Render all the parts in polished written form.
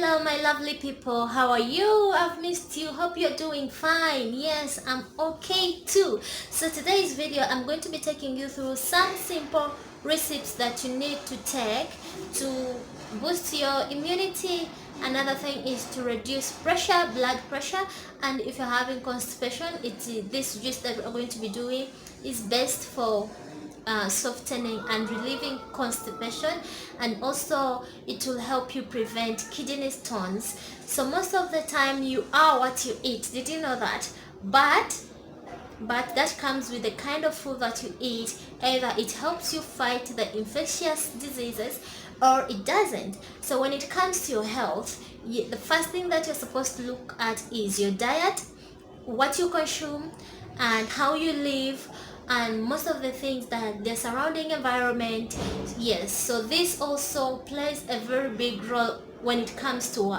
Hello my lovely people, how are you? I've missed you. Hope you're doing fine. Yes, I'm okay too. So today's video I'm going to be taking you through some simple recipes that you need to take to boost your immunity. Another thing is to reduce pressure, blood pressure, and if you're having constipation, this juice that we're going to be doing is best for softening and relieving constipation, and also it will help you prevent kidney stones. So most of the time you are what you eat. Did you know that? But that comes with the kind of food that you eat. Either it helps you fight the infectious diseases or it doesn't. So when it comes to your health, the first thing that you're supposed to look at is your diet, what you consume, and how you live, and most of the things that the surrounding environment. Yes, so this also plays a very big role when it comes to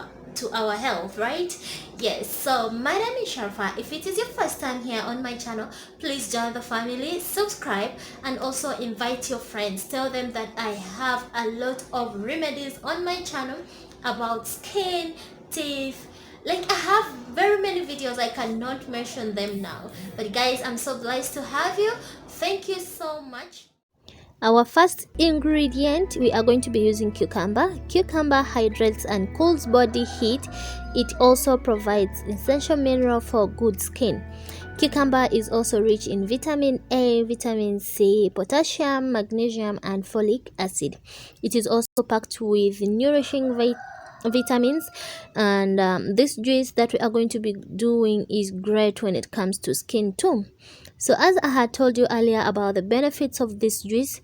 our health, right? Yes, so my name is Sharifah. If it is your first time here on my channel, please join the family, subscribe, and also invite your friends. Tell them that I have a lot of remedies on my channel about skin, teeth. Like, I have very many videos, I cannot mention them now, but guys, I'm so blessed to have you. Thank you so much. Our first ingredient, we are going to be using cucumber. Cucumber hydrates and cools body heat. It also provides essential mineral for good skin. Cucumber is also rich in vitamin A, vitamin C, potassium, magnesium, and folic acid. It is also packed with nourishing vitamins, and this juice that we are going to be doing is great when it comes to skin too. So as I had told you earlier about the benefits of this juice,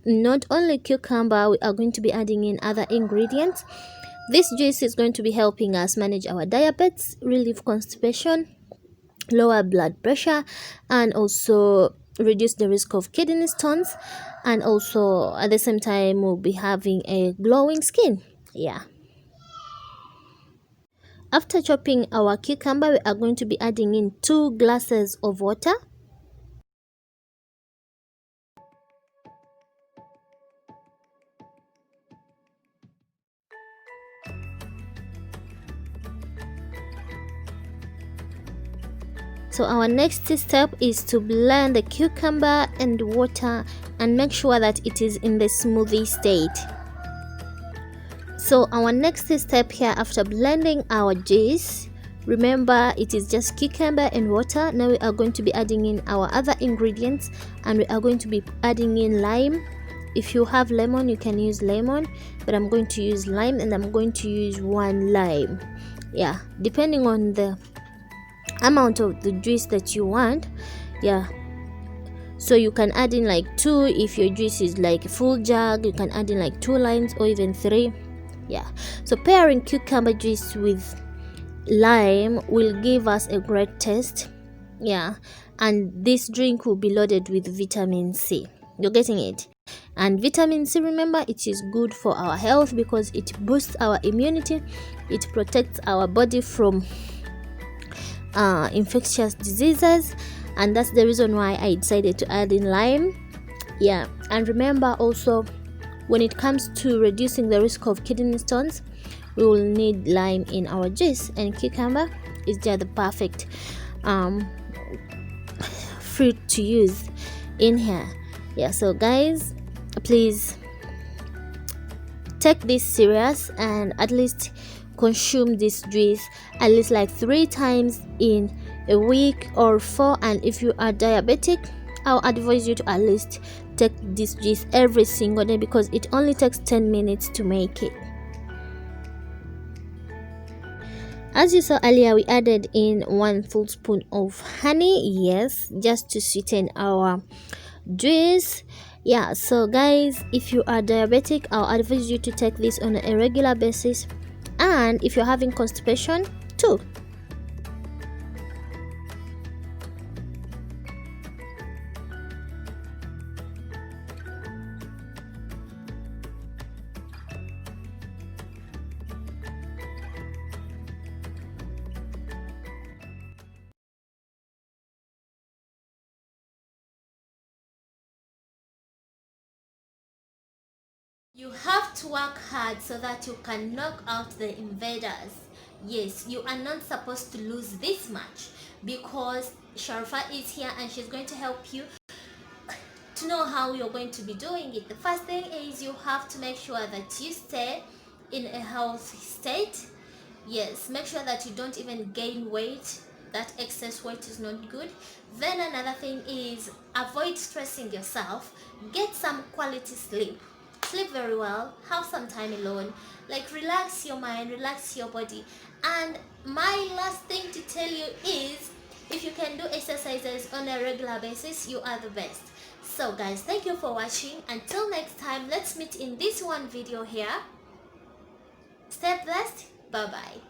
not only cucumber, we are going to be adding in other ingredients. This juice is going to be helping us manage our diabetes, relieve constipation, lower blood pressure, and also reduce the risk of kidney stones, and also at the same time we'll be having a glowing skin. Yeah. After chopping our cucumber, we are going to be adding in 2 glasses of water. So our next step is to blend the cucumber and water and make sure that it is in the smoothie state. So our next step here, after blending our juice, remember it is just cucumber and water. Now we are going to be adding in our other ingredients, and we are going to be adding in lime. If you have lemon, you can use lemon, but I'm going to use lime, and I'm going to use 1 lime. Yeah, depending on the amount of the juice that you want. Yeah, so you can add in like 2. If your juice is like a full jug, you can add in like 2 limes or even 3. Yeah, so pairing cucumber juice with lime will give us a great taste. Yeah, and this drink will be loaded with vitamin C. You're getting it? And vitamin C, remember, it is good for our health because it boosts our immunity, it protects our body from infectious diseases, and that's the reason why I decided to add in lime. Yeah, and remember also, when it comes to reducing the risk of kidney stones, we will need lime in our juice, and cucumber is just the perfect fruit to use in here. Yeah, so guys, please take this serious and at least consume this juice at least like 3 times in a week or 4. And if you are diabetic, I'll advise you to at least take this juice every single day because it only takes 10 minutes to make it. As you saw earlier, we added in 1 full spoon of honey, yes, just to sweeten our juice. Yeah, so guys, if you are diabetic, I'll advise you to take this on a regular basis, and if you're having constipation too. You have to work hard so that you can knock out the invaders. Yes, you are not supposed to lose this much, because Sharifah is here and she's going to help you to know how you're going to be doing it. The first thing is you have to make sure that you stay in a healthy state. Yes, make sure that you don't even gain weight. That excess weight is not good. Then another thing is avoid stressing yourself. Get some quality sleep. Sleep very well. Have some time alone. Like, relax your mind, relax your body. And my last thing to tell you is, if you can do exercises on a regular basis, you are the best. So guys, thank you for watching. Until next time, let's meet in this one video here. Stay blessed. Bye bye.